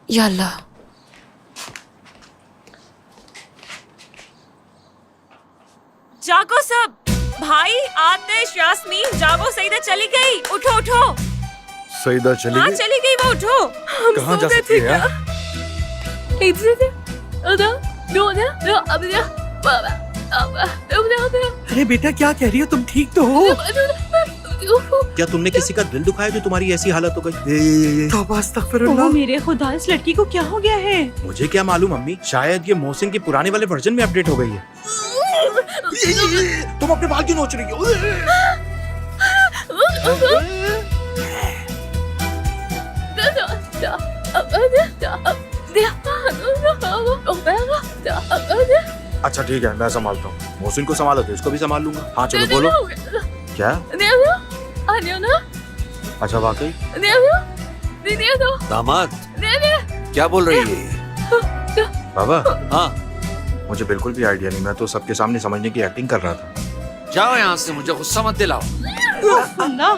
या अल्लाह। जागो सब, भाई आतिश यास्मीन जागो, सईदा चली गई, उठो उठो। सईदा चली हाँ गई? चली गई वो, उठो। हम कहाँ सो जा गए सकती थे है क्या? अरे बेटा क्या कह रही हो तुम, ठीक तो हो? क्या तुमने किसी का दिल दुखाया जो तुम्हारी ऐसी हालत हो गई? तौबा अस्तगफिरुल्लाह। ओह मेरे खुदा, इस लड़की को क्या हो गया है? मुझे क्या मालूम अम्मी, शायद ये मोहसिन के पुराने वाले वर्जन में अपडेट हो गई है। तुम अपने बाल क्यों नोच रही हो? अच्छा ठीक है, मैं संभालता हूँ। मोहसिन को संभालो तो इसको भी संभाल लूंगा। हाँ चलो बोलो। क्या? अच्छा वाकई? दामाद क्या बोल रही है? बाबा हाँ मुझे बिल्कुल भी आइडिया नहीं, मैं तो सबके सामने समझने की एक्टिंग कर रहा था। जाओ यहाँ से, मुझे गुस्सा मत दिलाओ। अल्लाह,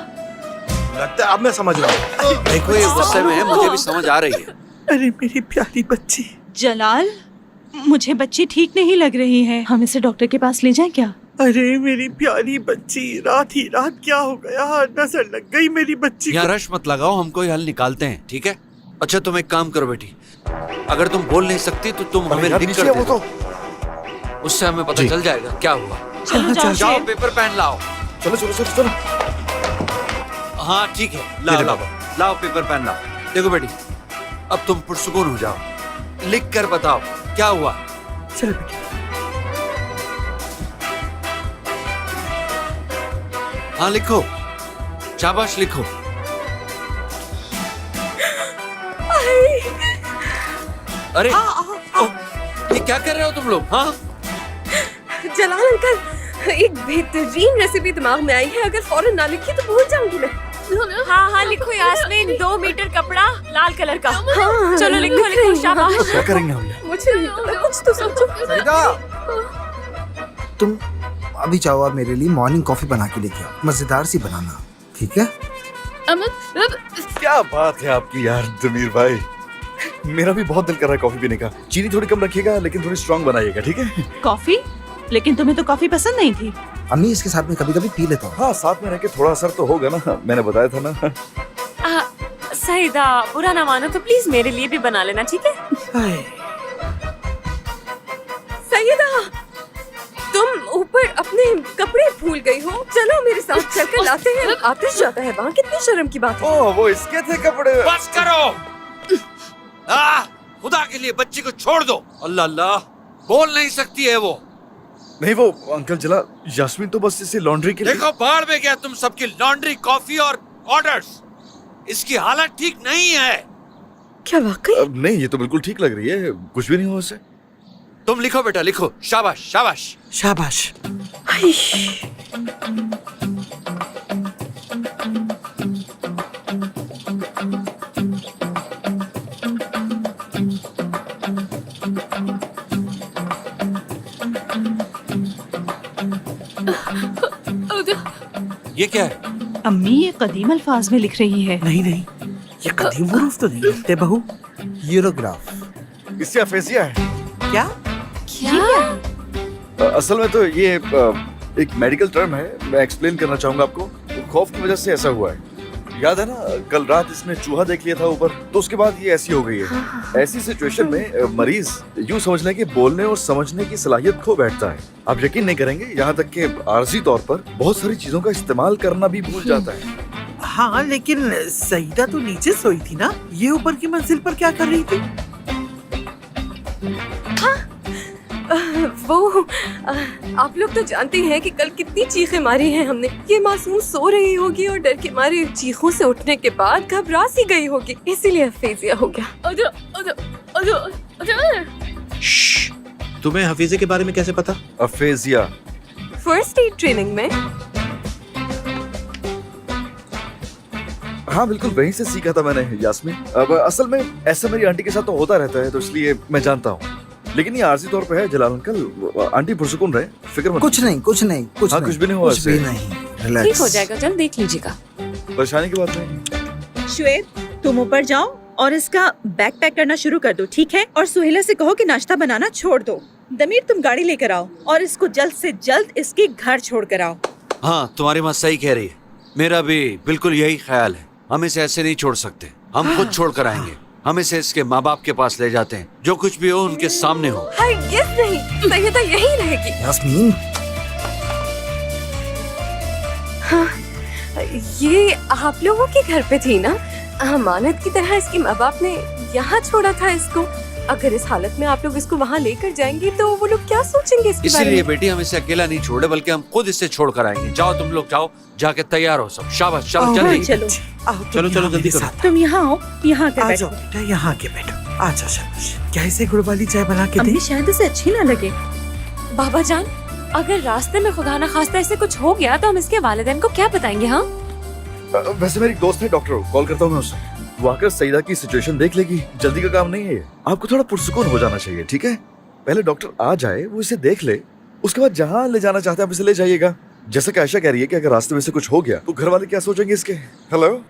लगता है अब मैं समझ रहा हूँ। देखो ये गुस्से में है, मुझे भी समझ आ रही है। अरे मेरी प्यारी बच्ची। जलाल मुझे बच्ची ठीक नहीं लग रही है, हम इसे डॉक्टर के पास ले जाएं क्या? अरे मेरी प्यारी बच्ची, रात ही रात क्या हो गया, नजर लग गई मेरी बच्ची यहाँ को। रश मत लगाओ, हम कोई हल निकालते हैं, ठीक है? अच्छा तुम एक काम करो बेटी, अगर तुम बोल नहीं सकती तो तुम हमें लिख कर दे दो, उससे हमें पता चल जाएगा क्या हुआ। चलो जाओ। जाओ पेपर पेन लाओ। चलो चलो चलो चलो। हाँ ठीक है, लाओ लाओ लाओ पेपर पेन लाओ। देखो बेटी, अब तुम पुरसुकून हो जाओ, लिख कर बताओ क्या हुआ। चलो बेटा। हाँ लिखो, शाबाश लिखो। अरे ये क्या कर रहे हो तुम लोग? हाँ जलाल अंकल, एक बेहतरीन रेसिपी दिमाग में आई है, अगर फौरन ना लिखी तो भूल जाऊंगी मैं। हाँ हाँ लिखो यास्मीन, 2 मीटर कपड़ा लाल कलर का। हाँ, चलो लिखो लिखो, शाबाश। क्या करेंगे हम लोग? मुझे नहीं पता, कुछ तो सोचो। तुम अभी जाओ और मेरे लिए मॉर्निंग कॉफी बना के लेके आओ, मजेदार सी बनाना, ठीक है? क्या बात है आपकी यार जमीर भाई, मेरा भी बहुत दिल कर रहा है कॉफी पीने का। चीनी थोड़ी कम रखिएगा लेकिन थोड़ी स्ट्रांग बनाइएगा, ठीक है? कॉफी? लेकिन तुम्हें तो कॉफी पसंद नहीं थी। अम्मी इसके साथ में कभी कभी पी लेता हूँ। हाँ साथ में रह के थोड़ा असर तो होगा ना, मैंने बताया था ना। सईदा बुरा ना मानो तो प्लीज मेरे लिए भी बना लेना, ठीक है? सईदा, तुम ऊपर अपने कपड़े भूल गई हो, चलो मेरे साथ चलकर लाते हैं। आतिश जाता है वहाँ, कितनी शर्म की बात है। ओह वो इसके थे कपड़े। बस करो। खुदा के लिए बच्ची को छोड़ दो। अल्लाह अल्लाह, बोल नहीं सकती है वो। नहीं वो अंकल जला, यास्मीन तो बस इसे लॉन्ड्री के लिए। देखो बाढ़ में गया तुम सबकी लॉन्ड्री, कॉफी और ऑर्डर्स। इसकी हालत ठीक नहीं है। क्या वाकई? अब नहीं, ये तो बिल्कुल ठीक लग रही है, कुछ भी नहीं हुआ उसे। तुम लिखो बेटा लिखो, शाबाश शाबाश। शाबाश। ये क्या है? अम्मी ये कदीम अल्फाज में लिख रही है। नहीं नहीं, ये कदीम हुरूफ तो नहीं लिखते बहू। यूरोग्राफ। इससे अफेजिया है। क्या? असल में तो ये एक मेडिकल टर्म है, मैं एक्सप्लेन करना चाहूंगा आपको। खौफ की वजह से ऐसा हुआ है। याद है ना कल रात इसने चूहा देख लिया था ऊपर, तो उसके बाद ये ऐसी हो गई है। ऐसी सिचुएशन में मरीज यूं समझ लें कि बोलने और समझने की सलाहियत खो बैठता है। आप यकीन नहीं करेंगे, यहाँ तक कि आर्जी तौर पर बहुत सारी चीजों का इस्तेमाल करना भी भूल जाता है। हाँ लेकिन सईदा तो नीचे सोई थी ना, ये ऊपर की मंजिल पर क्या कर रही थी? वो आप लोग तो जानते हैं कि कल कितनी चीखें मारी हैं हमने। ये मासूम सो रही होगी और डर के मारे चीखों से उठने के बाद घबरा सी गई होगी, इसीलिए अफेजिया हो गया। तुम्हें हफीजे के बारे में कैसे पता? अफेजिया फर्स्ट एड ट्रेनिंग में। हाँ बिल्कुल वहीं से सीखा था मैंने यास्मीन। अब असल में ऐसा मेरी आंटी के साथ तो होता रहता है, तो इसलिए मैं जानता हूँ। लेकिन ये आर्जी तौर पे है जलाल अंकल, आंटी पुरसुकून रहे, फिक्र मत कुछ नहीं कुछ नहीं कुछ हाँ, नहीं, कुछ भी नहीं हुआ कुछ भी इससे। नहीं, ठीक रिलैक्स। हो जाएगा, जल्द देख लीजिएगा। परेशानी की बात नहीं। श्वेत, तुम ऊपर जाओ और इसका बैग पैक करना शुरू कर दो, ठीक है? और सुहेला से कहो कि नाश्ता बनाना छोड़ दो। दमीर तुम गाड़ी लेकर आओ और इसको जल्द से जल्द इसके घर छोड़ कर आओ। हाँ, तुम्हारी माँ सही कह रही है, मेरा भी बिल्कुल यही ख्याल है। हम इसे ऐसे नहीं छोड़ सकते, हम खुद छोड़ कर आएंगे। हम इसे इसके माँ बाप के पास ले जाते हैं, जो कुछ भी हो उनके सामने हो। हरगिज़ नहीं, सैयदा यही रहेगी। यास्मीन, हाँ, ये आप लोगों के घर पे थी ना? अमानत की तरह इसके माँ बाप ने यहाँ छोड़ा था इसको। अगर इस हालत में आप लोग इसको वहाँ लेकर जाएंगे तो वो लोग क्या सोचेंगे इसके बारे इसीलिए में? बेटी हम इसे अकेला नहीं छोड़े, बल्कि हम खुद इसे छोड़ कर आएंगे। जाओ तुम लोग, जाओ, जाके तैयार हो सब। शाबाश, चलो आओ, जल्दी। चलो आओ तुम चलो, यहाँ जल्दी मेरे करो। साथ। तुम यहाँ आओ, यहाँ के आ जाओ बैठो। बेटा, यहाँ के बैठो। आ जाओ शाबाश। क्या इसे गुड़ वाली चाय बना के दे? अम्मी शायद इसे अच्छी ना लगे। बाबा जान, अगर रास्ते में खुदा न खास्ता ऐसे कुछ हो गया तो हम इसके वालिदैन को क्या बताएंगे? हाँ, वैसे मेरी एक दोस्त है डॉक्टर, कॉल करता हूँ मैं उसे। वो आकर सईदा की सिचुएशन देख लेगी। जल्दी का काम नहीं है ये। आपको थोड़ा पुरसुकून हो जाना चाहिए, ठीक है? पहले डॉक्टर आ जाए, वो इसे देख ले, उसके बाद जहाँ ले जाना चाहते हैं आप इसे ले जाइएगा। जैसा कि आयशा कह रही है कि अगर रास्ते में से कुछ हो गया तो घर वाले क्या सोचेंगे इसके। हेलो,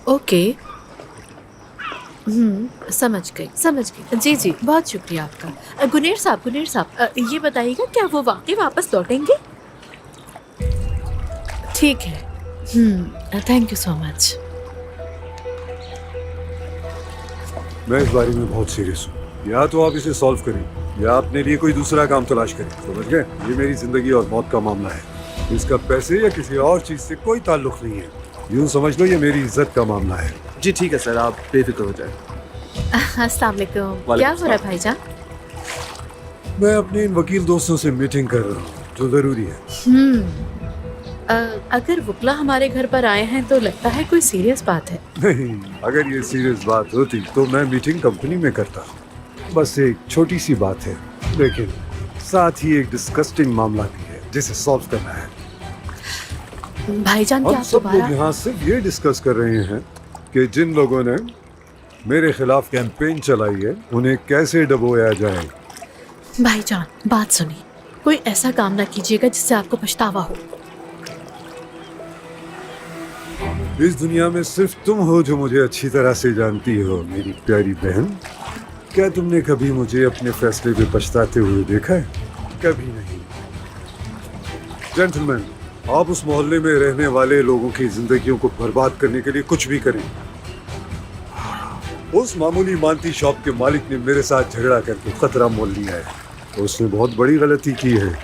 ओके, समझ गई। जी जी, बहुत शुक्रिया आपका। गुनेर साहब, ये बताइएगा क्या वो वाकई वापस लौटेंगे? ठीक है, थैंक यू सो मच। मैं इस बारे में बहुत सीरियस हूँ। या तो आप इसे सॉल्व करें या अपने लिए कोई दूसरा काम तलाश करें, समझ गए? ये मेरी जिंदगी और मौत का मामला है। इसका पैसे या किसी और चीज से कोई ताल्लुक नहीं है। यूँ समझ लो ये मेरी इज्जत का मामला है। जी ठीक है सर, आप बेफिक्र हो जाए। अस्सलाम वालेकुम। क्या हो रहा है भाईजान? मैं अपने इन वकील दोस्तों से मीटिंग कर रहा हूँ जो जरूरी है। अगर वकला हमारे घर पर आए हैं तो लगता है कोई सीरियस बात है। नहीं, अगर ये सीरियस बात होती तो मैं मीटिंग कंपनी में करता। बस एक छोटी सी बात है, लेकिन साथ ही एक डिस्कस्टिंग मामला भी है जिसे सॉल्व करना है। भाईजान, क्या हम आप सब लोग दोबारा? यहाँ सिर्फ ये डिस्कस कर रहे हैं कि जिन लोगों ने मेरे खिलाफ कैंपेन चलाई है उन्हें कैसे डबोया जाए। भाईजान, बात सुनिए, कोई ऐसा काम ना कीजिएगा जिससे आपको पछतावा हो। इस दुनिया में सिर्फ तुम हो जो मुझे अच्छी तरह से जानती हो, मेरी प्यारी बहन। क्या तुमने कभी मुझे अपने फैसले पे पछताते हुए देखा है? कभी नहीं। जेंटलमैन, आप उस मोहल्ले में रहने वाले लोगों की जिंदगियों को बर्बाद करने के लिए कुछ भी करें। उस मामूली मानती शॉप के मालिक ने मेरे साथ झगड़ा करके खतरा मोल लिया है। उसने बहुत बड़ी गलती की है।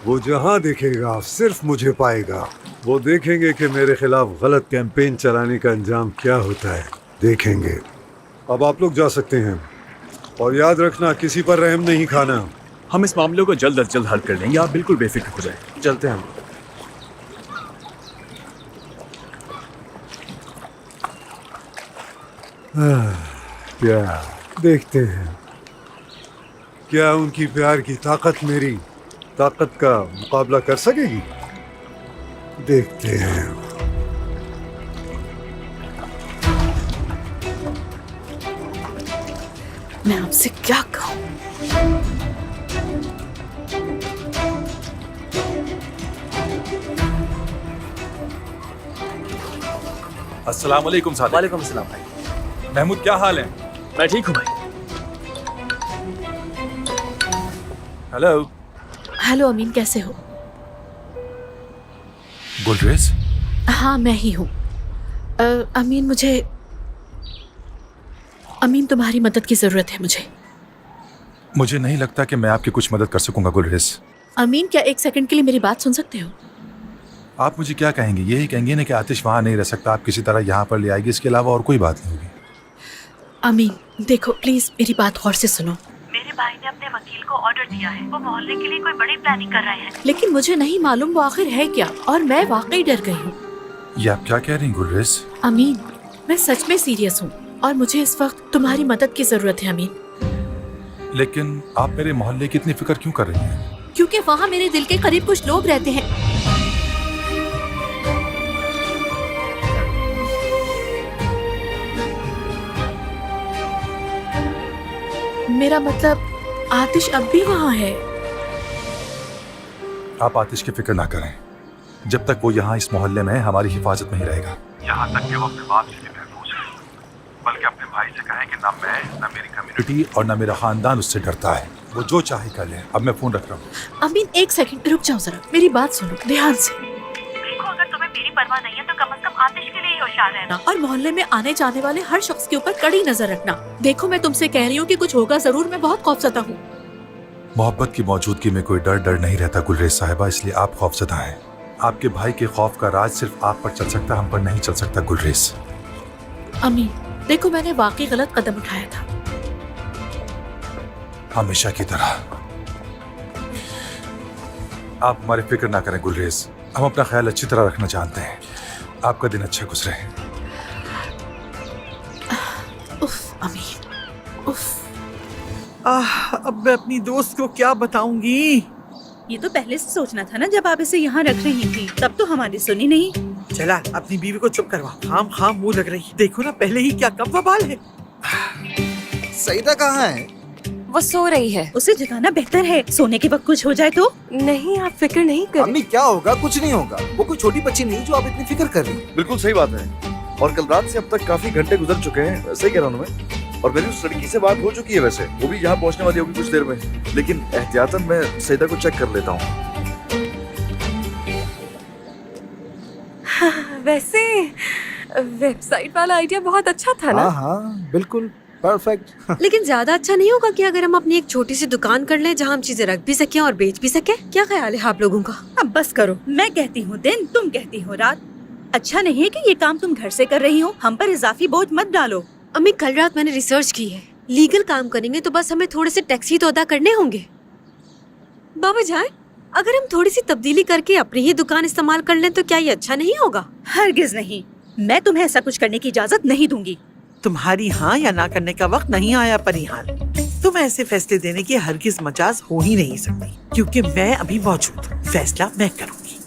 वो जहां देखेगा सिर्फ मुझे पाएगा। वो देखेंगे कि मेरे खिलाफ गलत कैंपेन चलाने का अंजाम क्या होता है, देखेंगे। अब आप लोग जा सकते हैं और याद रखना, किसी पर रहम नहीं खाना। हम इस मामले को जल्द अज जल्द हल कर लेंगे, आप बिल्कुल बेफिक्र हो जाए। चलते हैं हम। प्यार देखते हैं, क्या उनकी प्यार की ताकत मेरी ताकत का मुकाबला कर सकेगी? देखते हैं। मैं आपसे क्या कहूँ? अस्सलाम वालेकुम सादिक। वालेकुम अस्सलाम भाई। महमूद, क्या हाल है? मैं ठीक हूँ भाई। हेलो हेलो अमीन, कैसे हो? गुलरेज, हाँ, मैं ही हूँ। अमीन, अमीन तुम्हारी मदद की ज़रूरत है मुझे। मुझे नहीं लगता कि मैं आपकी कुछ मदद कर सकूंगा गुलरेज। अमीन, क्या एक सेकंड के लिए मेरी बात सुन सकते हो? आप मुझे क्या कहेंगे? यही कहेंगे ना कि आतिश वहाँ नहीं रह सकता, आप किसी तरह यहाँ पर ले आएगी, इसके अलावा और कोई बात नहीं होगी। अमीन देखो, प्लीज मेरी बात गौर से सुनो। मेरे भाई ने अपने वकील को ऑर्डर दिया है। वो मोहल्ले के लिए कोई बड़ी प्लानिंग कर रहे हैं। लेकिन मुझे नहीं मालूम वो आखिर है क्या, और मैं वाकई डर गई हूँ। ये आप क्या कह रही हैं गुलरेज? अमीन, मैं सच में सीरियस हूँ और मुझे इस वक्त तुम्हारी मदद की जरूरत है अमीन। लेकिन आप मेरे मोहल्ले की इतनी फिक्र क्यों कर रही हैं? क्योंकि वहाँ मेरे दिल के करीब कुछ लोग रहते हैं। मेरा मतलब आतिश अब भी वहाँ है। आप आतिश की फिक्र ना करें। जब तक वो यहाँ इस मोहल्ले में हमारी हिफाजत में ही रहेगा। यहाँ तक कि वो अपने बाप से भी महफूज है। बल्कि अपने भाई से कहें कि ना मैं, ना मेरी कम्युनिटी और ना मेरा खानदान उससे डरता है। वो जो चाहे कर ले। अब मैं फोन रख रहा हूँ। अमीन एक सेकंड रुक जाओ जरा, मेरी बात सुनो ध्यान से। देखो, अगर तुम्हें मेरी परवाह नहीं है तो कम से कम आतिश के लिए होशियार रहना। और मोहल्ले में आने जाने वाले हर शख्स के ऊपर कड़ी नजर रखना। देखो मैं तुमसे कह रही हूँ कि कुछ होगा जरूर, मैं बहुत खौफजदा हूँ। मोहब्बत की मौजूदगी में कोई डर नहीं रहता गुलरेज साहिबा, इसलिए आप खौफजदा हैं। आपके भाई के खौफ का राज सिर्फ आप पर चल सकता, हम पर नहीं चल सकता गुलरेज। अमीन देखो, मैंने वाकई गलत कदम उठाया था। हमेशा की तरह। आप हमारी फिक्र ना करें गुलरेज, हम अपना ख्याल अच्छी तरह रखना जानते हैं। आपका दिन अच्छा गुजरे। उफ अमीन उफ। अब मैं अपनी दोस्त को क्या बताऊंगी? ये तो पहले से सोचना था ना, जब आप इसे यहाँ रख रही थी तब तो हमारी सुनी नहीं। चला, अपनी बीवी को चुप करवा। खाम मुंह लग रही। देखो ना, पहले ही क्या कब बवाल है। सईदा कहाँ है? वो सो रही है। उसे जगाना बेहतर है, सोने के वक्त कुछ हो जाए तो। नहीं, आप फिक्र नहीं करें। अम्मी क्या होगा? कुछ नहीं होगा। वो कोई छोटी बच्ची नहीं जो आप इतनी फिक्र कर रही हैं। बिल्कुल सही बात है। और कल रात से अब तक काफी घंटे गुजर चुके हैं, सही कह रहा हूँ मैं। और मेरी उस लड़की से बात हो चुकी है वैसे, वो भी यहाँ पहुँचने वाली होगी कुछ देर में। लेकिन एहतियातन मैं सईदा को चेक कर लेता हूँ। वैसे वेबसाइट वाला आइडिया बहुत अच्छा था ना? हाँ, बिल्कुल परफेक्ट। लेकिन ज्यादा अच्छा नहीं होगा कि अगर हम अपनी एक छोटी सी दुकान कर लें जहाँ हम चीजें रख भी सकें और बेच भी सकें? क्या ख्याल है आप लोगों का? अब बस करो, मैं कहती हूँ दिन, तुम कहती हो रात। अच्छा नहीं है कि ये काम तुम घर से कर रही हो, हम पर इजाफी बोझ मत डालो। अम्मी कल रात मैंने रिसर्च की है, लीगल काम करेंगे तो बस हमें थोड़े से टैक्स ही तो अदा करने होंगे। बाबा जान, अगर हम थोड़ी सी तब्दीली करके अपनी ही दुकान इस्तेमाल कर लें तो क्या ये अच्छा नहीं होगा? हरगिज नहीं, मैं तुम्हें ऐसा कुछ करने की इजाजत नहीं दूंगी। तुम्हारी हाँ या ना करने का वक्त नहीं आया परिहान। तुम ऐसे फैसले देने की हरगिज मजाज हो ही नहीं सकती, क्योंकि मैं अभी मौजूद हूँ। फैसला मैं करूँगी।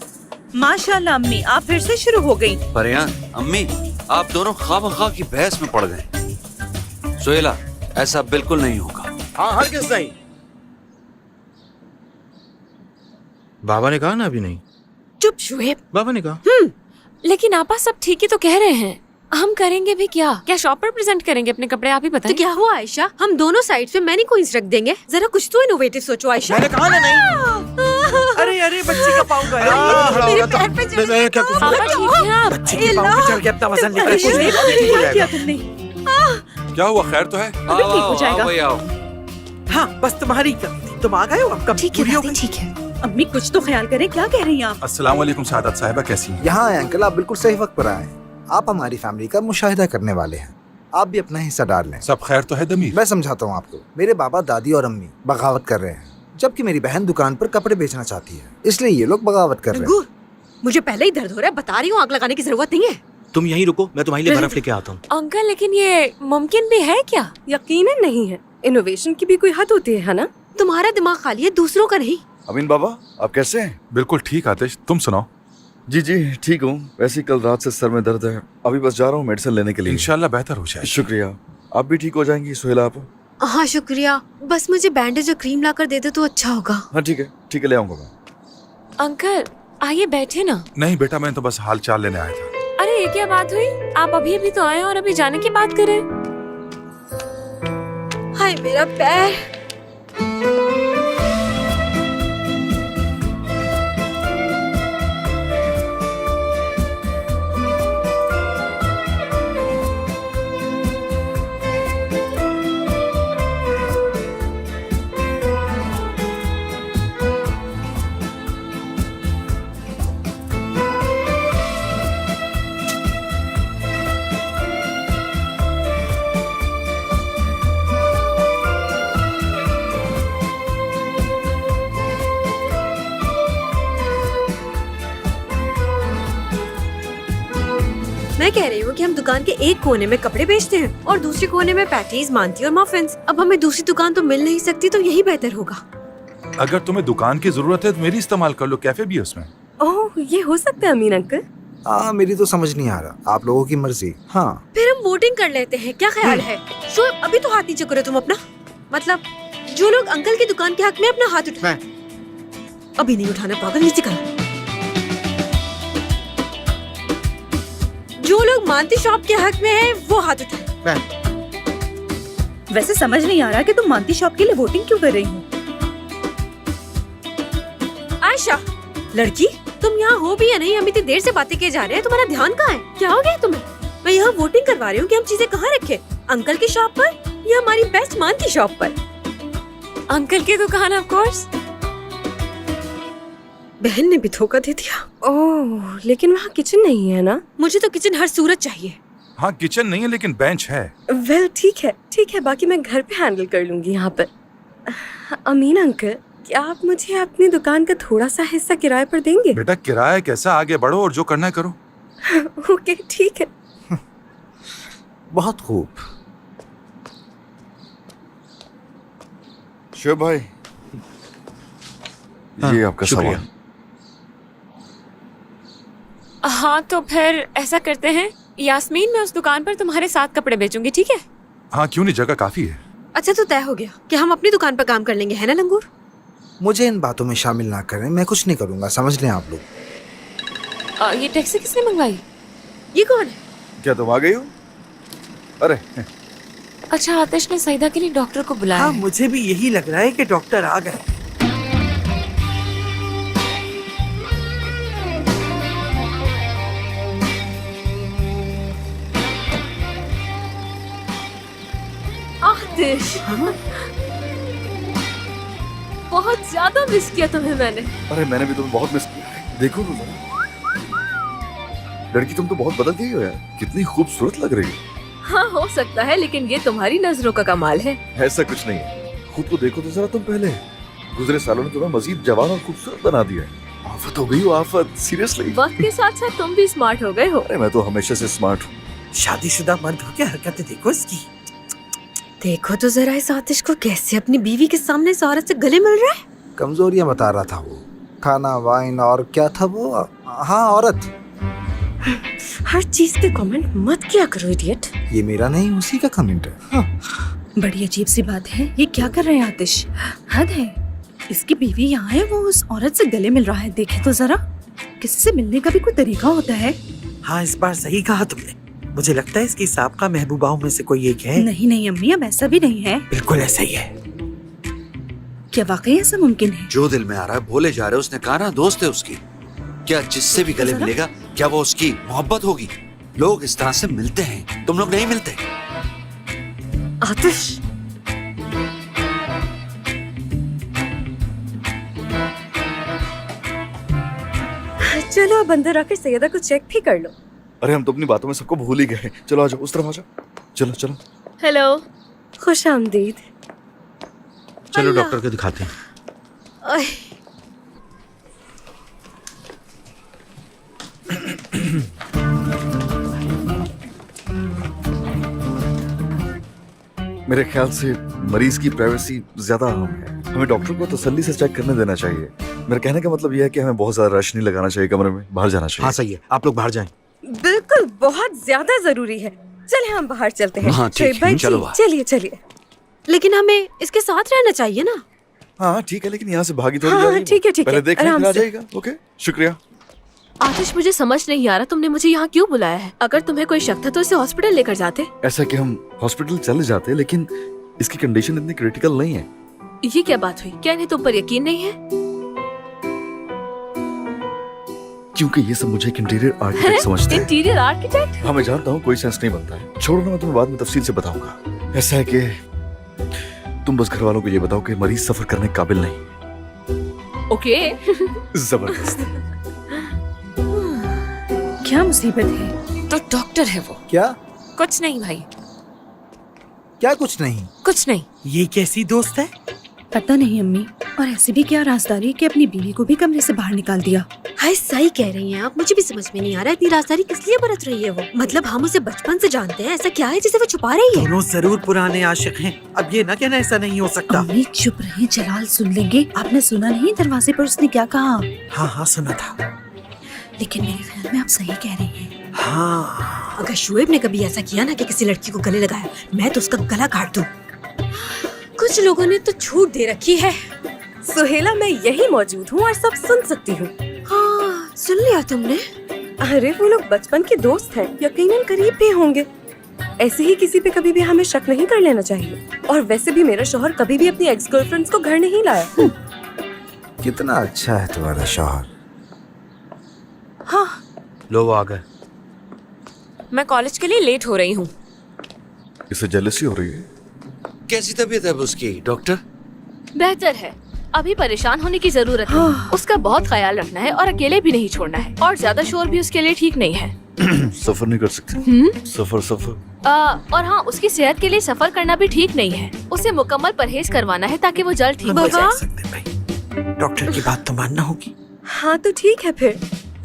माशाल्लाह अम्मी, आप फिर से शुरू हो गई। परियान, अम्मी आप दोनों खामखा की बहस में पड़ गए। सोहेला, ऐसा बिल्कुल नहीं होगा। हाँ, हरगिज़ नहीं। बाबा ने कहा ना अभी नहीं। चुप शुएब। बाबा ने कहा। लेकिन आपा सब ठीक ही तो कह रहे हैं। हम करेंगे भी क्या? क्या शॉप पर प्रेजेंट करेंगे अपने कपड़े? आप ही बताइए। तो क्या हुआ आयशा, हम दोनों साइड से मैनिक्विन्स रख देंगे। जरा कुछ तो इनोवेटिव सोचो आयशा। मैंने कहा ना नहीं। अरे बच्ची का पाँव गया। मेरे पैर पे चढ़ गया। क्या कुछ आपा ठीक है आप? बच्ची के पाँव पे चढ़ के अपना वजन लेकर कुछ नहीं क्या किया तुमने? क्या हुआ, खैर तो है? अबे ठीक हो जाएगा। भाई आओ। हाँ, बस तुम्हारी कमी थी। तुम आ गए हो, अब कब ठीक है पूरी हो दादी, गई? ठीक है। अम्मी कुछ तो ख्याल करें, क्या कह रही हैं आप? अस्सलाम वालेकुम सादात साहिबा, कैसी हैं? यहाँ आए अंकल, आप बिल्कुल सही वक्त पर आए हैं। आप हमारी फैमिली का मुशाहिदा करने वाले हैं। आप भी अपना हिस्सा डाल लें। सब खैर तो है दमीर? मैं समझाता हूँ आपको। मेरे बाबा, दादी और अम्मी बगावत कर रहे हैं, जबकि मेरी बहन दुकान पर कपड़े बेचना चाहती है, इसलिए ये लोग बगावत कर रहे हैं। अंगूर, मुझे पहले ही दर्द हो रहा है, बता रही हूँ, आग लगाने की जरूरत नहीं है। तुम यहीं रुको, मैं तुम्हारे लिए बर्फ लेके आता हूँ। अंकल, लेकिन ये मुमकिन भी है क्या? यकीनन नहीं है। इनोवेशन की भी कोई हद होती है ना? तुम्हारा दिमाग खाली है, दूसरों का नहीं। अमीन बाबा, आप कैसे हैं? बिल्कुल ठीक आतिश, तुम सुनाओ। जी ठीक हूँ। वैसे कल रात से सर में दर्द है, अभी बस जा रहा हूँ मेडिसिन लेने के लिए। इंशाल्लाह बेहतर हो जाए। शुक्रिया। आप भी ठीक हो जाएंगी सोहेला आप? हाँ शुक्रिया, बस मुझे बैंडेज और क्रीम ला कर दे दो तो अच्छा होगा। हाँ ठीक है, ले आऊंगा मैं। अंकल आइए बैठे ना। नहीं बेटा, मैं तो बस हाल चाल लेने आया था। अरे ये क्या बात हुई? आप अभी तो आए और अभी जाने की बात करें। हाय मेरा पैर। मैं कह रही हूँ कि हम दुकान के एक कोने में कपड़े बेचते हैं और दूसरे कोने में पैटीज, मांती और मफिन्स। अब हमें दूसरी दुकान तो मिल नहीं सकती, तो यही बेहतर होगा। अगर तुम्हें दुकान की जरूरत है तो मेरी इस्तेमाल कर लो, कैफे भी है उसमें। ओह, ये हो सकता है अमीन अंकल। मेरी तो समझ नहीं आ रहा, आप लोगों की मर्जी। हाँ, फिर हम वोटिंग कर लेते हैं, क्या ख्याल है? शोएब, अभी तो हाथ नीचे करो तुम अपना। मतलब जो लोग अंकल की दुकान के हक में अपना हाथ उठा। अभी नहीं उठाना पागल, नीचे कर। जो लोग मानती शॉप के हक में है वो हाथ उठाए। वैसे समझ नहीं आ रहा कि तुम मानती शॉप के लिए वोटिंग क्यों कर रही हो। आयशा, लड़की तुम यहाँ हो भी या नहीं, हम इतनी देर से बातें किए जा रहे हैं, तुम्हारा ध्यान कहाँ है? क्या हो गया तुम्हें? मैं यहाँ वोटिंग करवा रही हूँ कि हम चीजें कहाँ रखें, अंकल की शॉप पर या हमारी बेस्ट मानती शॉप पर? अंकल की दुकान ऑफ कोर्स। बहन ने भी धोखा दे दिया। ओह, लेकिन वहाँ किचन नहीं है ना? मुझे तो किचन हर सूरत चाहिए। हाँ किचन नहीं है लेकिन बेंच है। वेल ठीक है, बाकी मैं घर पे हैंडल कर लूंगी यहाँ पर। अमीन अंकल, क्या आप मुझे अपनी दुकान का थोड़ा सा हिस्सा किराए पर देंगे? बेटा किराया कैसा, आगे बढ़ो और जो करना है करो। ओके ठीक है। बहुत खूब। शिव भाई, ये आपका शुक्रिया। सामान। हाँ तो फिर ऐसा करते हैं, यास्मीन मैं उस दुकान पर तुम्हारे साथ कपड़े बेचूंगी, ठीक है? हाँ क्यों नहीं, जगह काफी है। अच्छा तो तय हो गया कि हम अपनी दुकान पर काम कर लेंगे, है ना लंगूर? मुझे इन बातों में शामिल ना करें, मैं कुछ नहीं करूंगा, समझ लें आप लोग। ये टैक्सी किसने मंगवाई? ये कौन है? क्या तुम आ गई हो? अरे अच्छा, आतिश ने सईदा के लिए डॉक्टर को बुलाया हाँ है। मुझे भी यही लग रहा है कि डॉक्टर आ गए। आतिश, बहुत ज्यादा मिस किया तुम्हें मैंने। अरे मैंने भी तुम्हें बहुत मिस किया। देखो तो जरा, लड़की तुम तो बहुत बदल गई हो यार, कितनी खूबसूरत लग रही हो। हाँ हो सकता है, लेकिन ये तुम्हारी नजरों का कमाल है। ऐसा कुछ नहीं है, खुद को देखो तो जरा तुम पहले। गुजरे सालों ने तुम्हें मजीद जवान और खूबसूरत बना दिया है। आफत हो गई हो, आफत, सीरियसली। वक्त के साथ साथ तुम भी स्मार्ट हो गए हो। अरे मैं तो हमेशा से स्मार्ट हूँ। शादीशुदा मर्द हो के हरकतें देखो इसकी। देखो तो जरा इस आतिश को कैसे अपनी बीवी के सामने इस औरत से गले मिल रहा है। कमजोरियां बता रहा था वो, खाना, वाइन और क्या था वो, हाँ औरत। हर चीज पे कमेंट मत किया करो इडियट। ये मेरा नहीं, उसी का कमेंट है। हाँ। बड़ी अजीब सी बात है, ये क्या कर रहे हैं आतिश? हद है, इसकी बीवी यहाँ है, वो उस औरत से गले मिल रहा है। देखे तो जरा, किसी से मिलने का भी कोई तरीका होता है। हाँ इस बार सही कहा तुमने, मुझे लगता है इसकी साबका महबूबाओं में से कोई एक है। नहीं अम्मी, अब ऐसा भी नहीं है। बिल्कुल ऐसा ही है। क्या वाकई ऐसा मुमकिन है? जो दिल में आ रहा है बोले जा रहे हो। उसने कहा ना दोस्त है उसकी। क्या जिससे भी गले मिलेगा क्या वो उसकी मोहब्बत होगी? लोग इस तरह से मिलते हैं, तुम लोग नहीं मिलते। आतिश, चलो अब अंदर आकर सैयदा को चेक भी कर लो। अरे हम तो अपनी बातों में सबको भूल ही गए। चलो आ जाओ, उस तरफ आ जाओ। चलो चलो। हेलो, खुश आमदीद। चलो डॉक्टर को दिखाते हैं। ओए, मेरे ख्याल से मरीज की प्राइवेसी ज्यादा अहम है। हमें डॉक्टर को तसल्ली से चेक करने देना चाहिए। मेरे कहने का मतलब यह है कि हमें बहुत ज्यादा रश नहीं लगाना चाहिए कमरे में, बाहर जाना चाहिए। हाँ सही है, आप लोग बाहर जाएं। बिल्कुल, बहुत ज्यादा जरूरी है। चले हम बाहर चलते हैं। हाँ, ठीक है, शोएब भाई, चलो जी, बाहर। चलिए चलिए। लेकिन हमें इसके साथ रहना चाहिए ना। हाँ ठीक है, लेकिन यहाँ से भागी थोड़ी हाँ, जा रही है। ठीक है, ठीक है, पहले देख लें, आराम फिर आ से। जाएगा। ओके, शुक्रिया। आतिश मुझे समझ नहीं आ रहा तुमने मुझे यहाँ क्यों बुलाया है। अगर तुम्हें कोई शक था तो इसे हॉस्पिटल लेकर जाते। ऐसा कि हम हॉस्पिटल चले जाते, लेकिन इसकी कंडीशन इतनी क्रिटिकल नहीं है। ये क्या बात हुई? क्या इन्हें तुम पर यकीन नहीं है? क्योंकि ये सब मुझे एक इंटीरियर आर्किटेक्ट समझते हैं। Interior architect? हाँ मैं जानता हूँ, कोई सेंस नहीं बनता है। छोड़ो ना, मैं तुम्हें बाद में तफसील से बताऊंगा। ऐसा है कि तुम बस घर वालों को ये बताओ कि मरीज सफर करने के काबिल नहीं। ओके। जबरदस्त। क्या मुसीबत है? तो डॉक्टर है वो। क्या? कुछ नहीं भाई, क्या कुछ नहीं? कुछ नहीं। ये कैसी दोस्त है? पता नहीं अम्मी, और ऐसी भी क्या राजदारी कि अपनी बीवी को भी कमरे से बाहर निकाल दिया। हाय सही कह रही हैं आप, मुझे भी समझ में नहीं आ रहा इतनी राजदारी किस लिए बरत रही है वो। मतलब हम उसे बचपन से जानते हैं, ऐसा क्या है जिसे वो छुपा रही है? दोनों जरूर पुराने आशिक हैं। अब ये ना कहना ऐसा नहीं हो सकता। अम्मी चुप रहे, जलाल सुन लेंगे। आपने सुना नहीं दरवाजे पर उसने क्या कहा? हाँ हाँ सुना था। लेकिन मेरे ख्याल में आप सही कह रही हैं। हाँ अगर शुएब ने कभी ऐसा किया ना कि किसी लड़की को गले लगाया, मैं तो उसका गला काट दूं। कुछ लोगों ने तो छूट दे रखी है, सुहेला, मैं यही मौजूद हूँ और सब सुन सकती हूँ। हाँ, सुन लिया तुमने? अरे वो लोग बचपन के दोस्त हैं, यकीनन करीब भी होंगे। ऐसे ही किसी पे कभी भी हमें शक नहीं कर लेना चाहिए। और वैसे भी मेरा शौहर कभी भी अपनी एक्स गर्लफ्रेंड्स को घर नहीं लाया। कितना अच्छा है तुम्हारा शौहर। हाँ, लो वो आ गए। मैं कॉलेज के लिए लेट हो रही हूँ। इसे जेलसी हो रही है। कैसी तबीयत है अब उसकी डॉक्टर? बेहतर है। अभी परेशान होने की जरूरत नहीं। उसका बहुत ख्याल रखना है और अकेले भी नहीं छोड़ना है। और ज्यादा शोर भी उसके लिए ठीक नहीं है। सफर नहीं कर सकते? सफर और हाँ, उसकी सेहत के लिए सफर करना भी ठीक नहीं है। उसे मुकम्मल परहेज करवाना है ताकि वो जल्द ठीक हो जाए। सकते भाई, डॉक्टर की बात तो मानना होगी। हाँ तो ठीक है फिर।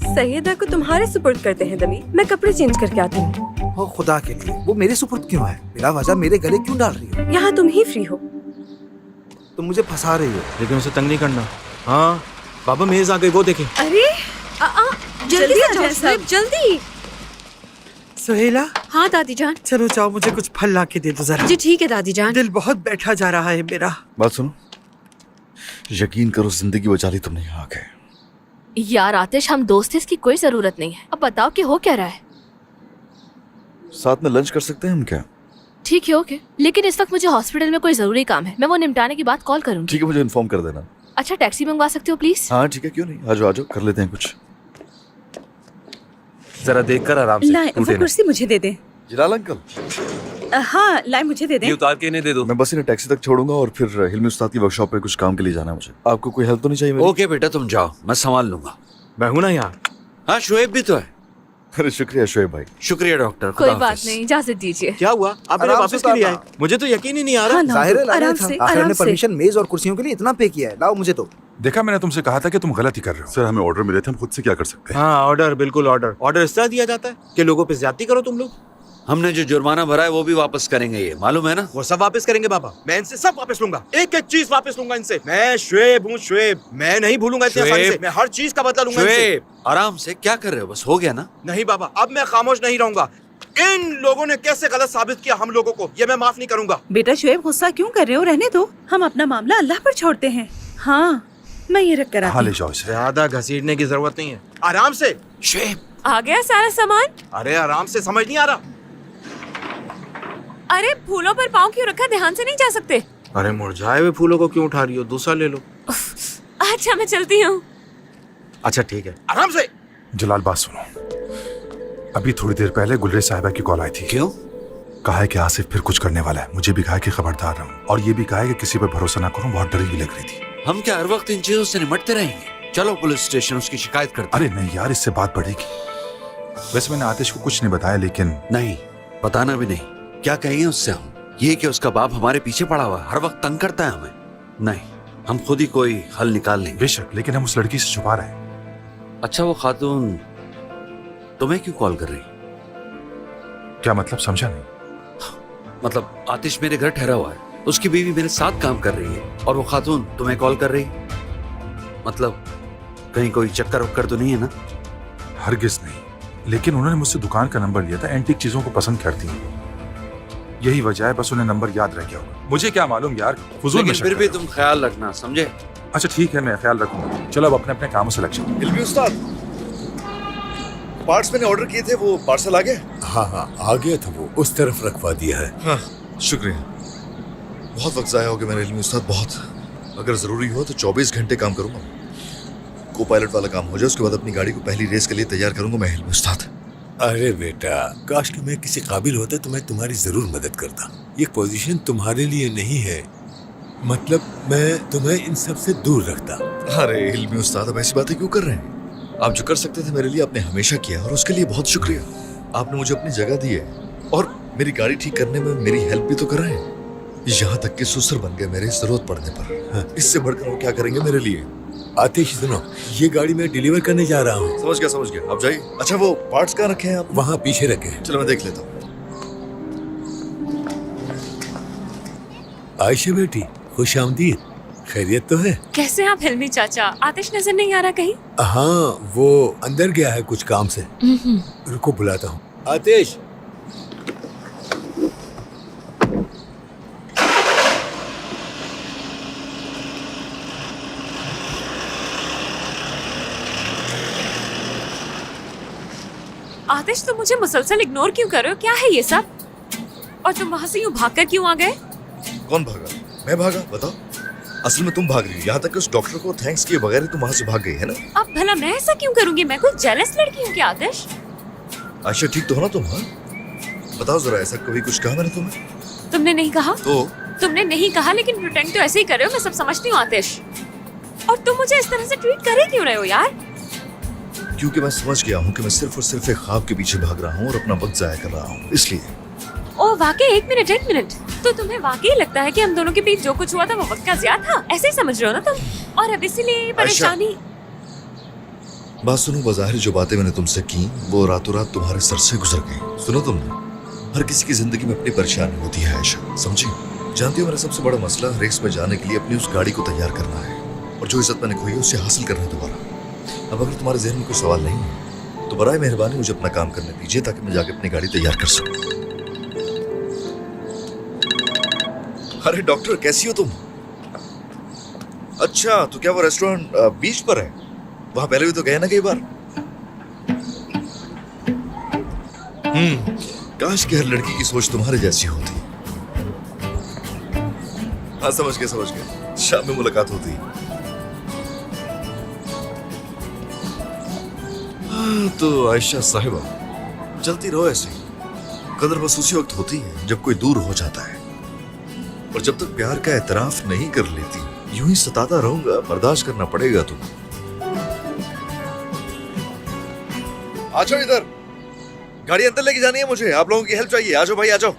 सैयदा को तुम्हारे सुपुर्द करते हैं दमी। मैं कपड़े चेंज करके आती हूँ। ओ खुदा के लिए, वो मेरे सुपुर्द क्यों है? बिला वजह मेरे गले क्यों डाल रही हो? यहाँ तुम ही फ्री हो। तुम मुझे फंसा रही हो। लेकिन उसे तंग नहीं करना। हाँ बाबा, मेज आ गई, वो देखें। अरे जल्दी आ जाओ सब, जल्दी। सुहेला, हाँ दादी जान। चलो जाओ, मुझे कुछ फल ला के दे दो जरा। जी ठीक है दादी जान। दिल बहुत बैठा जा रहा है मेरा। बात सुनो, यकीन करो जिंदगी बचा ली तुमने यहाँ आके। यार आतिश, हम दोस्त हैं, इसकी कोई जरूरत नहीं है। अब बताओ कि हो क्या रहा है। साथ में लंच कर सकते हैं हम क्या? ठीक है, ओके। लेकिन इस वक्त मुझे हॉस्पिटल में कोई जरूरी काम है। मैं वो निपटाने की बात कॉल करूंगी। ठीक है, मुझे इन्फॉर्म कर देना। अच्छा, टैक्सी मंगवा सकते हो प्लीज? हाँ ठीक है, क्यों नहीं, आ जाओ कर लेते हैं कुछ। जरा देखकर आराम से लाए, वो कुर्सी मुझे दे दे। जिलाल अंकल, हाँ लाए, मुझे दे दे। उतार के इन्हें दे दो। मैं बस इन्हें टैक्सी तक छोड़ूंगा और फिर हिलमी उस्ताद की वर्कशॉप पे कुछ काम के लिए जाना है मुझे। आपको कोई हेल्प तो नहीं चाहिए मेरी? ओके बेटा, तुम जाओ, मैं संभाल लूंगा। मैं हूं ना यहाँ। हाँ, शुएब भी तो है। अरे शुक्रिया शोएब भाई। शुक्रिया डॉक्टर। कोई खुदा बात हाफिज। नहीं, इजाजत दीजिए। क्या हुआ? आप मेरे आराम वापस से के लिए आए? उतारना। मुझे तो यकीन ही नहीं आ रहा। हाँ, लाओ जाहिर है दो, लाना आराम था। से, आखिर आराम ने से। परमिशन मेज और कुर्सियों के लिए इतना पे किया है। लाओ मुझे तो। देखा, मैंने तुमसे कहा था कि तुम गलती कर रहे हो। सर, हमें ऑर्डर मिले थे, हम खुद से क्या कर सकते हैं? हाँ ऑर्डर, बिल्कुल ऑर्डर। ऑर्डर इस तरह दिया जाता है कि लोगों पे ज्यादती करो तुम लोग। हमने जो जुर्माना भरा है वो भी वापस करेंगे, ये मालूम है ना? वो सब वापस करेंगे बाबा। मैं इनसे सब वापस लूंगा, एक एक चीज वापस लूंगा इनसे। मैं शुएब हूँ, शुएब। मैं नहीं भूलूंगा इतनी आसानी से। मैं हर चीज का बदला लूंगा इनसे। शुएब, आराम से, क्या कर रहे हो? बस हो गया ना? नहीं बाबा, अब मैं खामोश नहीं रहूंगा। इन लोगों ने कैसे गलत साबित किया हम लोगों को, ये मैं माफ नहीं करूंगा। बेटा शुएब, गुस्सा क्यों कर रहे हो? रहने दो, हम अपना मामला अल्लाह पर छोड़ते हैं। हाँ, मैं ये रख कर हाँ आती ले हूँ। जाओ इसे। ज्यादा घसीटने की जरूरत नहीं है। आराम से। शुएब, आ गया सारा सामान? अरे आराम से, समझ नहीं आ रहा? अरे फूलों पर पाँव क्यों रखा? ध्यान से नहीं जा सकते? अरे मुरझाए हुए फूलों को क्यों उठा रही हो? दूसरा ले लो। अच्छा मैं चलती हूँ। अच्छा ठीक है, आराम से। जलाल, बात सुनो। अभी थोड़ी देर पहले गुलरे साहिबा की कॉल आई थी। क्यों? कहा है कि आसिफ फिर कुछ करने वाला है। मुझे भी कहा है कि खबरदार रहूं, और ये भी कहा है कि किसी पर भरोसा ना करूं। बहुत डरी हुई लग रही थी। हम क्या हर वक्त इन चीजों से निमटते रहेंगे? चलो पुलिस स्टेशन, उसकी शिकायत करते अरे नहीं यार, इससे बात बढ़ेगी। वैसे मैंने आतिश को कुछ नहीं बताया, लेकिन नहीं, बताना भी नहीं। क्या कहेंगे उससे हम? ये कि उसका बाप हमारे पीछे पड़ा हुआ है, हर वक्त तंग करता है हमें। नहीं, हम खुद ही कोई हल निकाल लेंगे। बेशक, लेकिन हम उस लड़की से छुपा रहे हैं। अच्छा, वो खातून तुम्हें क्यों कॉल कर रही? क्या मतलब? समझा नहीं। मतलब आतिश मेरे घर ठहरा हुआ है, उसकी बीवी मेरे साथ काम कर रही है, और वो खातून तुम्हें कॉल कर रही? मतलब कहीं कोई चक्कर वक्कर तो नहीं है ना? हरगिज नहीं, लेकिन उन्होंने मुझसे दुकान का नंबर लिया था। एंटीक चीजों को पसंद करती हैं, यही वजह है। बस उन्हें नंबर याद रह गया होगा। मुझे क्या मालूम यार, फुजूल में लेकिन शक फिर कर भी रहे हो। तुम ख्याल रखना, समझे? अच्छा ठीक है, मैं ख्याल रखूंगा। चलो अब अपने अपने कामों से लग जाओ। हिलमी उस्ताद, पार्ट्स मैंने ऑर्डर किए थे, वो पार्सल आ गए? हाँ हाँ आ गया था, वो उस तरफ रखवा दिया है। हाँ शुक्रिया। बहुत वक्त ज़ाया हो गया मेरे हिलमी उस्ताद, बहुत। अगर ज़रूरी हो तो 24 घंटे काम करूंगा। को पायलट वाला काम हो जाए, उसके बाद अपनी गाड़ी को पहली रेस के लिए तैयार करूंगा मैं, हिलमी उस्ताद। अरे बेटा, काश कि मैं किसी काबिल होता तो मैं तुम्हारी जरूर मदद करता। ये पोजीशन तुम्हारे लिए नहीं है, मतलब मैं तुम्हें इन सब से दूर रखता। अरे हिलमी उस्ताद, अब ऐसी बातें क्यों कर रहे हैं? आप जो कर सकते थे मेरे लिए आपने हमेशा किया, और उसके लिए बहुत शुक्रिया। आपने मुझे अपनी जगह दी है, और मेरी गाड़ी ठीक करने में मेरी हेल्प भी तो कर रहे हैं। यहाँ तक कि सुसर बन गए मेरे जरूरत पड़ने पर। हाँ, इससे बढ़कर वो क्या करेंगे मेरे लिए? आतिश सुनो, ये गाड़ी मैं डिलीवर करने जा रहा हूँ। समझ गया, आप जाइए। अच्छा वो पार्ट्स कहाँ रखे हैं आप? वहाँ पीछे रखे हैं। चलो मैं देख लेता हूँ। आयशा बेटी, खुश आमदीद। खैरियत तो है? कैसे आप हिलमी चाचा? आतिश नजर नहीं आ रहा कहीं? हाँ वो अंदर गया है कुछ काम से। रुको बुलाता हूँ। आतिश, आतिश तुम मुझे मुसलसल इग्नोर क्यों कर रहे हो? क्या है ये सब? और तुम वहाँ से यूँ भागकर क्यों आ गए? कौन भागा? मैं भागा? बताओ। असल में तुम भाग रही हो, यहाँ तक कि उस डॉक्टर को थैंक्स किए बगैर ही तुम वहाँ से भाग गई है ना? अब भला मैं ऐसा क्यों करूँगी? मैं कोई जेलस लड़की हूँ क्या आतिश? आयशा ठीक तो हो ना तुम? हाँ बताओ जरा, ऐसा कभी कुछ कहा मैंने तुम्हें? तुमने नहीं कहा? तो तुमने नहीं कहा, लेकिन प्रिटेंड तो ऐसे ही कर रहे हो, मैं सब समझती हूँ आतिश। और तुम मुझे इस तरह से ट्रीट कर ही क्यों रहे हो यार? क्योंकि मैं समझ गया हूँ कि मैं सिर्फ और सिर्फ एक ख्वाब के पीछे भाग रहा हूँ और अपना वक्त जाया कर रहा हूँ, इसलिए। ओ वाकई? एक मिनट, तो तुम्हें वाकई लगता है कि हम दोनों के बीच जो कुछ हुआ था वो वक्त का ज़िया था? ऐसे ही समझ रहे हो ना तुम? और अब इसीलिए परेशानी। बात सुनो, बाज़ाहिर जो बातें मैंने तुमसे की वो रातों रात तुम्हारे सर से गुजर गई। सुनो तुमने, हर किसी की जिंदगी में अपनी परेशानी होती है आयशा, समझी? जानती हो मेरा सबसे बड़ा मसला रेस में जाने के लिए अपनी उस गाड़ी को तैयार करना है, और जो इज्जत मैंने खोई है उसे हासिल करना है दोबारा। अब अगर तुम्हारे जहन में कोई सवाल नहीं है तो बराए मेहरबानी मुझे अपना काम करने दीजिए, ताकि मैं जाके अपनी गाड़ी तैयार कर सकूं। अरे डॉक्टर, कैसी हो तुम? अच्छा, तो क्या वो रेस्टोरेंट बीच पर है? वहां पहले भी तो गए ना कई बार। काश कि हर लड़की की सोच तुम्हारे जैसी होती। हाँ समझ गया, शाम में मुलाकात होती। तो आयशा साहिबा, चलती रहो ऐसे ही। कदर बस उसी वक्त होती है जब कोई दूर हो जाता है, और जब तक प्यार का एतराफ नहीं कर लेती यूं ही सताता रहूंगा, बर्दाश्त करना पड़ेगा तुम्हें। आ जाओ इधर, गाड़ी अंदर लेके जानी है मुझे, आप लोगों की हेल्प चाहिए। आ जाओ भाई, आ जाओ।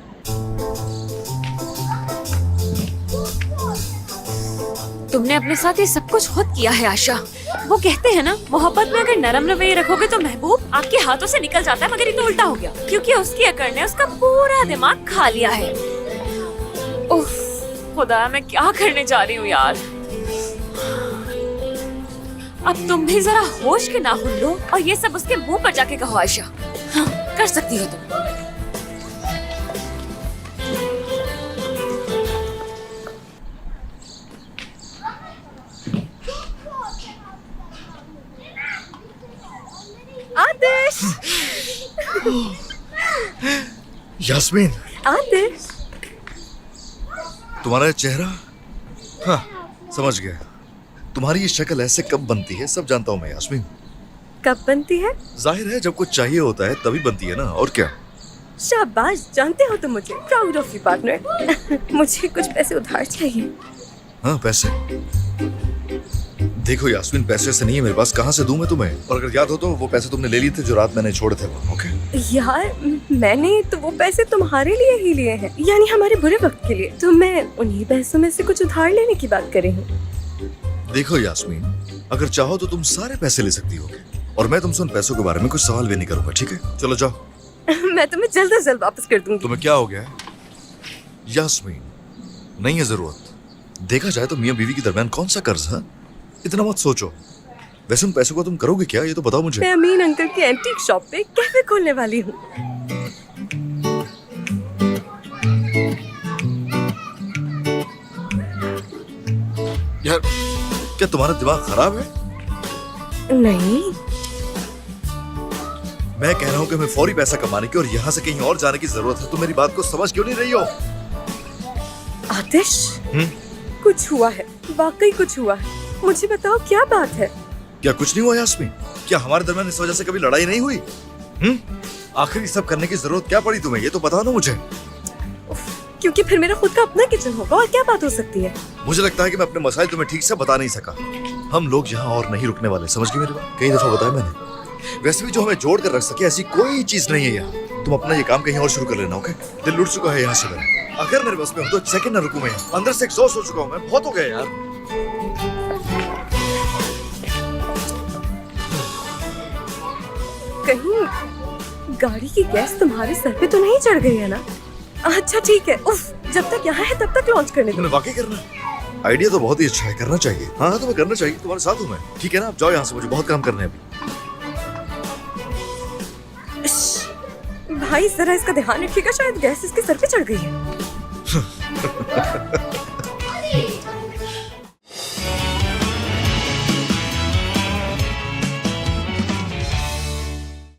तुमने अपने साथ ये सब कुछ खुद किया है आशा। वो कहते हैं ना, मोहब्बत में अगर नरम रवैये रखोगे तो महबूब आपके हाथों से निकल जाता है, मगर ये तो उल्टा हो गया, क्योंकि उसकी अकड़ ने उसका पूरा दिमाग खा लिया है। उफ, खुदा मैं क्या करने जा रही हूँ यार। अब तुम भी जरा होश के नाखून लो और ये सब उसके मुंह पर जाके कहो आयशा। हाँ, कर सकती हो तुम। आतिश! यास्मीन, आतिश! तुम्हारा चेहरा, हाँ समझ गया। तुम्हारी ये शक्ल ऐसे कब बनती है सब जानता हूँ मैं यास्मीन। कब बनती है? जाहिर है जब कुछ चाहिए होता है तभी बनती है ना, और क्या। शाबाश, जानते हो तुम मुझे। Proud of you partner. मुझे कुछ पैसे उधार चाहिए। हाँ पैसे? देखो यास्मीन, पैसे से नहीं है मेरे पास, कहाँ से दूं मैं तुम्हें? और अगर याद हो तो वो पैसे तुमने ले लिए थे जो रात मैंने छोड़े थे वहाँ, ओके? यार मैंने तो वो पैसे तुम्हारे लिए ही लिए हैं, यानी हमारे बुरे वक्त के लिए। तो मैं उन्हीं पैसों में से कुछ उधार लेने की बात कर रही हूँ। देखो यास्मीन, अगर चाहो तो तुम सारे पैसे ले सकती हो, और मैं तुमसे उन पैसों के बारे में कुछ सवाल भी नहीं करूंगा, ठीक है? चलो जाओ। मैं तुम्हें जल्द से जल्द वापस कर दूंगी। तुम्हें क्या हो गया है यास्मीन? नहीं है जरूरत। देखा जाए तो मियाँ बीवी के दरमियान कौन सा कर्ज है? इतना मत सोचो। वैसे उन पैसों को तुम करोगे क्या, ये तो बताओ मुझे। मैं अमीन अंकल की एंटीक शॉप पे कैफे खोलने वाली हूँ। यार क्या तुम्हारा दिमाग खराब है? नहीं, मैं कह रहा हूँ कि हमें फौरी पैसा कमाने की और यहाँ से कहीं और जाने की जरूरत है। तुम मेरी बात को समझ क्यों नहीं रही हो? आतिश, कुछ हुआ है, वाकई कुछ हुआ है। मुझे बताओ क्या बात है? क्या कुछ नहीं हुआ यास्मीन? क्या हमारे दरमियान इस वजह से कभी लड़ाई नहीं हुई? आखिर सब करने की जरूरत क्या पड़ी तुम्हें, ये तो बताओ ना मुझे। क्योंकि फिर मेरा खुद का अपना किचन होगा, और क्या बात हो सकती है? मुझे लगता है कि मैं अपने मसाइल तुम्हें ठीक से बता नहीं सका। हम लोग यहाँ और नहीं रुकने वाले, समझ गई मेरी बात? कई दफा बताया मैंने। वैसे भी जो हमें जोड़ कर रख सके ऐसी कोई चीज नहीं है यहाँ। तुम अपना ये काम कहीं और शुरू कर लेना, ओके? दिल लुट चुका है यहाँ से मेरा। अगर मेरे बस में हो तो सेकंड न रुकूं मैं। अंदर से एग्जॉस्ट हो चुका हूँ मैं, बहुत हो गया यार। कहीं गाड़ी की गैस तुम्हारे सर पे तो नहीं चढ़ गई है ना? अच्छा ठीक है। उफ, जब तक यहाँ है तब तक लॉन्च करने दो। तुमने वाकई करना है? आइडिया तो बहुत ही अच्छा है, करना चाहिए। हाँ तुम्हें करना चाहिए, तुम्हारे साथ हूँ मैं। ठीक है ना, आप जाओ यहाँ से, मुझे बहुत काम करने हैं अभी। भाई जरा इसका ध्यान रखिएगा, शायद गैस इसके सर पे चढ़ गई है।